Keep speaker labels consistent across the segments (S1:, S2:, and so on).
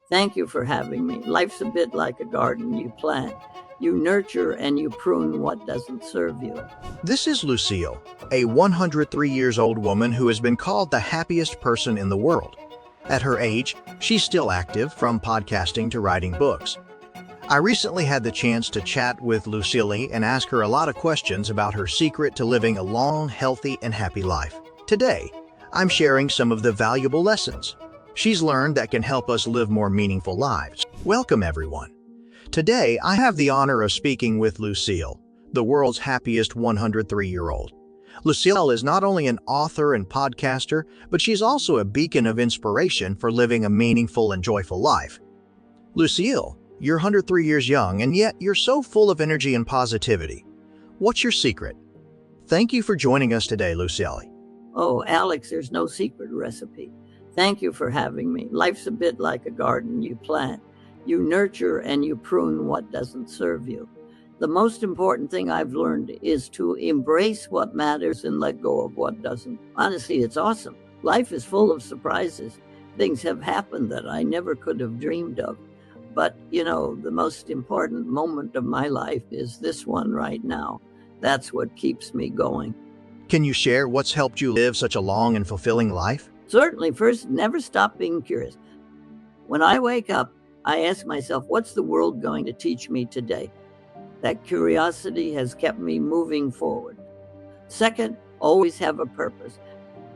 S1: Thank you for having me. Life's a bit like a garden you plant. You nurture and you prune what doesn't serve you.
S2: This is Lucille, a 103 years old woman who has been called the happiest person in the world. At her age, she's still active, from podcasting to writing books. I recently had the chance to chat with Lucille and ask her a lot of questions about her secret to living a long, healthy, and happy life. Today, I'm sharing some of the valuable lessons she's learned that can help us live more meaningful lives. Welcome, everyone. Today, I have the honor of speaking with Lucille, the world's happiest 103-year-old. Lucille is not only an author and podcaster, but she's also a beacon of inspiration for living a meaningful and joyful life. Lucille, you're 103 years young, and yet you're so full of energy and positivity. What's your secret? Thank you for joining us today, Lucille.
S1: Oh, Alex, there's no secret recipe. Thank you for having me. Life's a bit like a garden you plant. You nurture and you prune what doesn't serve you. The most important thing I've learned is to embrace what matters and let go of what doesn't. Honestly, it's awesome. Life is full of surprises. Things have happened that I never could have dreamed of. But, the most important moment of my life is this one right now. That's what keeps me going.
S2: Can you share what's helped you live such a long and fulfilling life?
S1: Certainly, first, never stop being curious. When I wake up, I ask myself, what's the world going to teach me today? That curiosity has kept me moving forward. Second, always have a purpose.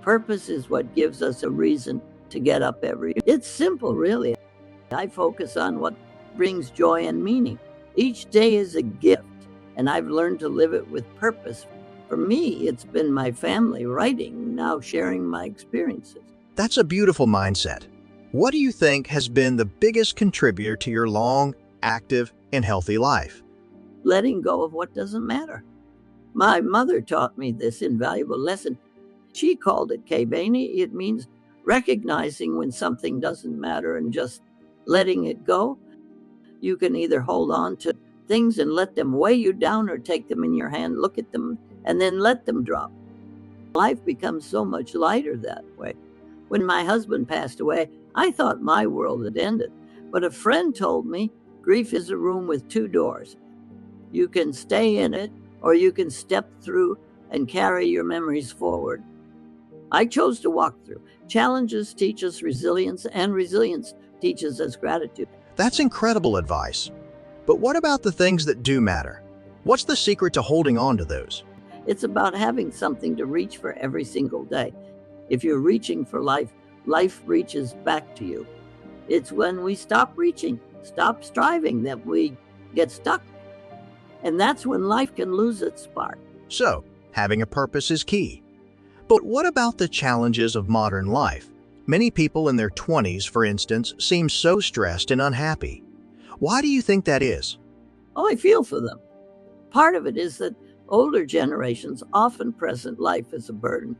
S1: Purpose is what gives us a reason to get up every day. It's simple, really. I focus on what brings joy and meaning. Each day is a gift, and I've learned to live it with purpose. For me, it's been my family, writing, now sharing my experiences.
S2: That's a beautiful mindset. What do you think has been the biggest contributor to your long, active, and healthy life?
S1: Letting go of what doesn't matter. My mother taught me this invaluable lesson. She called it craving. It means recognizing when something doesn't matter and just letting it go. You can either hold on to things and let them weigh you down, or take them in your hand, look at them, and then let them drop. Life becomes so much lighter that way. When my husband passed away, I thought my world had ended. But a friend told me grief is a room with two doors. You can stay in it, or you can step through and carry your memories forward. I chose to walk through. Challenges teach us resilience, and resilience teaches us gratitude.
S2: That's incredible advice. But what about the things that do matter? What's the secret to holding on to those?
S1: It's about having something to reach for every single day. If you're reaching for life, life reaches back to you. It's when we stop reaching, stop striving, that we get stuck. And that's when life can lose its spark.
S2: So, having a purpose is key. But what about the challenges of modern life? Many people in their 20s, for instance, seem so stressed and unhappy. Why do you think that is?
S1: Oh, I feel for them. Part of it is that older generations often present life as a burden.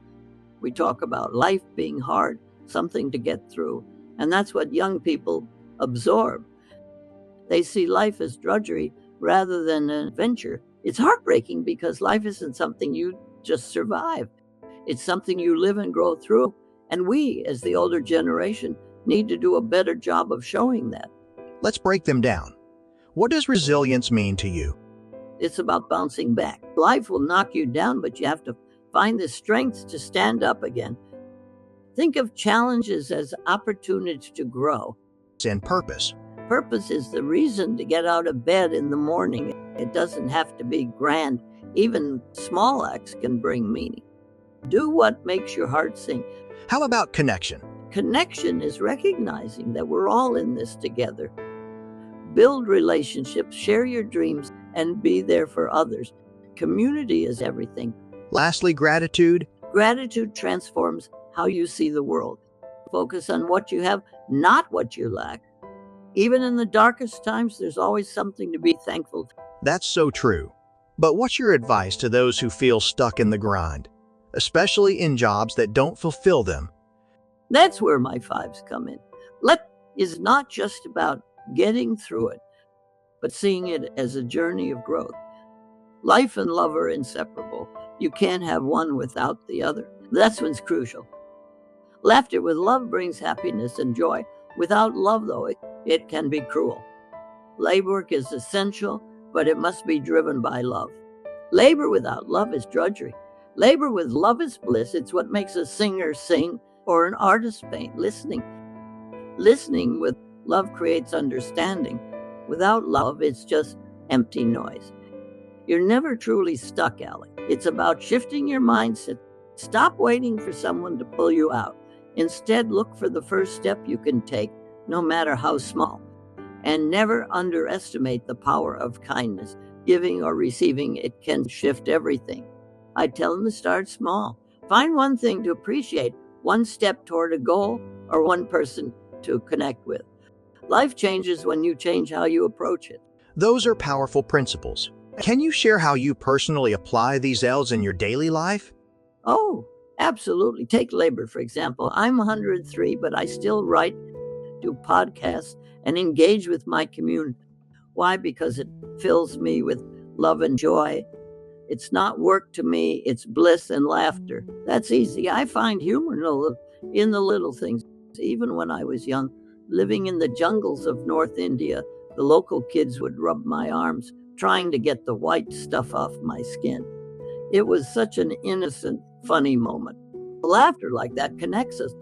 S1: We talk about life being hard, something to get through, and that's what young people absorb. They see life as drudgery rather than an adventure. It's heartbreaking because life isn't something you just survive. It's something you live and grow through. And we, as the older generation, need to do a better job of showing that.
S2: Let's break them down. What does resilience mean to you?
S1: It's about bouncing back. Life will knock you down, but you have to find the strength to stand up again. Think of challenges as opportunities to grow.
S2: And purpose.
S1: Purpose is the reason to get out of bed in the morning. It doesn't have to be grand. Even small acts can bring meaning. Do what makes your heart sing.
S2: How about connection?
S1: Connection is recognizing that we're all in this together. Build relationships, share your dreams, and be there for others. Community is everything.
S2: Lastly, gratitude.
S1: Gratitude transforms how you see the world. Focus on what you have, not what you lack. Even in the darkest times, there's always something to be thankful for.
S2: That's so true. But what's your advice to those who feel stuck in the grind, especially in jobs that don't fulfill them?
S1: That's where my fives come in. Let is not just about getting through it, but seeing it as a journey of growth. Life and love are inseparable. You can't have one without the other. That's what's crucial. Laughter with love brings happiness and joy. Without love, though, it can be cruel. Labor work is essential, but it must be driven by love. Labor without love is drudgery. Labor with love is bliss. It's what makes a singer sing or an artist paint. Listening with love creates understanding. Without love, it's just empty noise. You're never truly stuck, Alec. It's about shifting your mindset. Stop waiting for someone to pull you out. Instead, look for the first step you can take, no matter how small. And never underestimate the power of kindness. Giving or receiving, it can shift everything. I tell them to start small. Find one thing to appreciate, one step toward a goal, or one person to connect with. Life changes when you change how you approach it.
S2: Those are powerful principles. Can you share how you personally apply these L's in your daily life?
S1: Oh, absolutely. Take labor, for example. I'm 103, but I still write, do podcasts, and engage with my community. Why? Because it fills me with love and joy. It's not work to me, it's bliss and laughter. That's easy. I find humor in the little things. Even when I was young, living in the jungles of North India, the local kids would rub my arms, trying to get the white stuff off my skin. It was such an innocent, funny moment. Laughter like that connects us.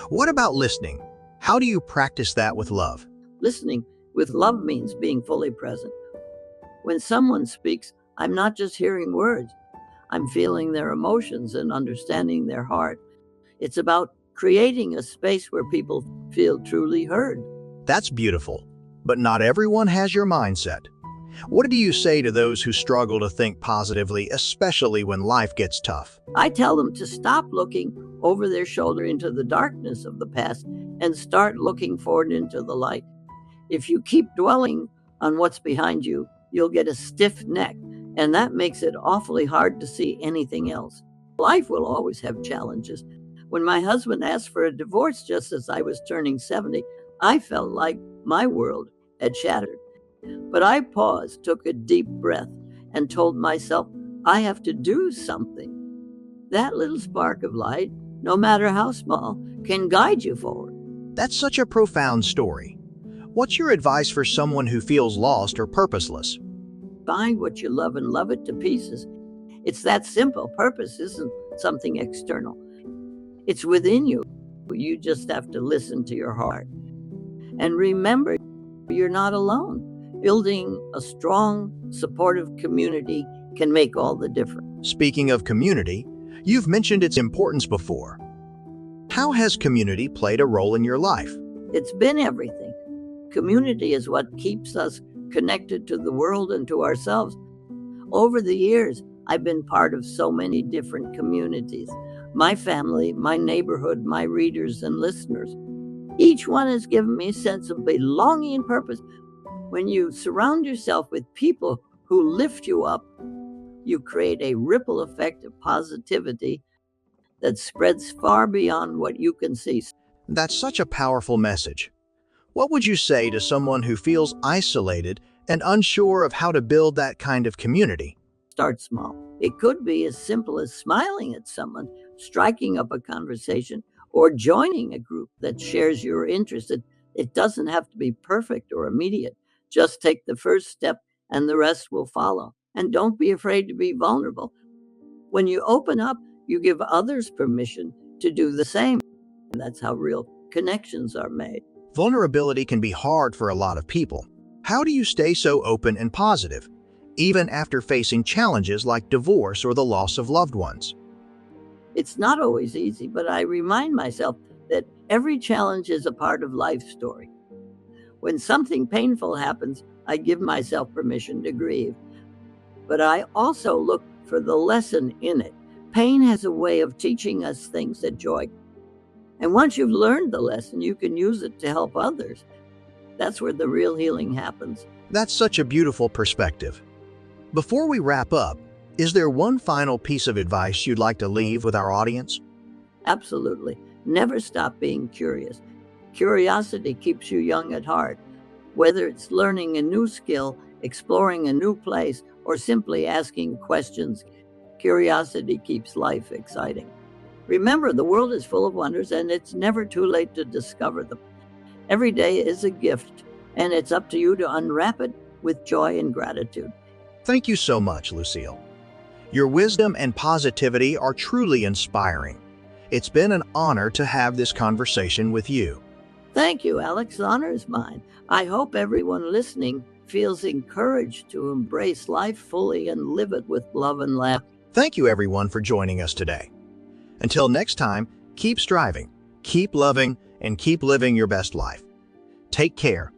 S2: What about listening? How do you practice that with love?
S1: Listening with love means being fully present. When someone speaks, I'm not just hearing words. I'm feeling their emotions and understanding their heart. It's about creating a space where people feel truly heard.
S2: That's beautiful, but not everyone has your mindset. What do you say to those who struggle to think positively, especially when life gets tough?
S1: I tell them to stop looking over their shoulder into the darkness of the past and start looking forward into the light. If you keep dwelling on what's behind you, you'll get a stiff neck, and that makes it awfully hard to see anything else. Life will always have challenges. When my husband asked for a divorce just as I was turning 70, I felt like my world had shattered. But I paused, took a deep breath, and told myself, I have to do something. That little spark of light, no matter how small, can guide you forward.
S2: That's such a profound story. What's your advice for someone who feels lost or purposeless?
S1: Find what you love and love it to pieces. It's that simple. Purpose isn't something external. It's within you. You just have to listen to your heart. And remember, you're not alone. Building a strong, supportive community can make all the difference.
S2: Speaking of community, you've mentioned its importance before. How has community played a role in your life?
S1: It's been everything. Community is what keeps us connected to the world and to ourselves. Over the years, I've been part of so many different communities. My family, my neighborhood, my readers and listeners. Each one has given me a sense of belonging and purpose. When you surround yourself with people who lift you up, you create a ripple effect of positivity that spreads far beyond what you can see.
S2: That's such a powerful message. What would you say to someone who feels isolated and unsure of how to build that kind of community?
S1: Start small. It could be as simple as smiling at someone, striking up a conversation, or joining a group that shares your interest. It doesn't have to be perfect or immediate. Just take the first step and the rest will follow. And don't be afraid to be vulnerable. When you open up, you give others permission to do the same. That's how real connections are made.
S2: Vulnerability can be hard for a lot of people. How do you stay so open and positive, even after facing challenges like divorce or the loss of loved ones?
S1: It's not always easy, but I remind myself that every challenge is a part of life's story. When something painful happens, I give myself permission to grieve. But I also look for the lesson in it. Pain has a way of teaching us things that joy. And once you've learned the lesson, you can use it to help others. That's where the real healing happens.
S2: That's such a beautiful perspective. Before we wrap up, is there one final piece of advice you'd like to leave with our audience?
S1: Absolutely. Never stop being curious. Curiosity keeps you young at heart. Whether it's learning a new skill, exploring a new place, or simply asking questions, curiosity keeps life exciting. Remember, the world is full of wonders, and it's never too late to discover them. Every day is a gift, and it's up to you to unwrap it with joy and gratitude.
S2: Thank you so much, Lucille. Your wisdom and positivity are truly inspiring. It's been an honor to have this conversation with you.
S1: Thank you, Alex. The honor is mine. I hope everyone listening feels encouraged to embrace life fully and live it with love and laughter.
S2: Thank you, everyone, for joining us today. Until next time, keep striving, keep loving, and keep living your best life. Take care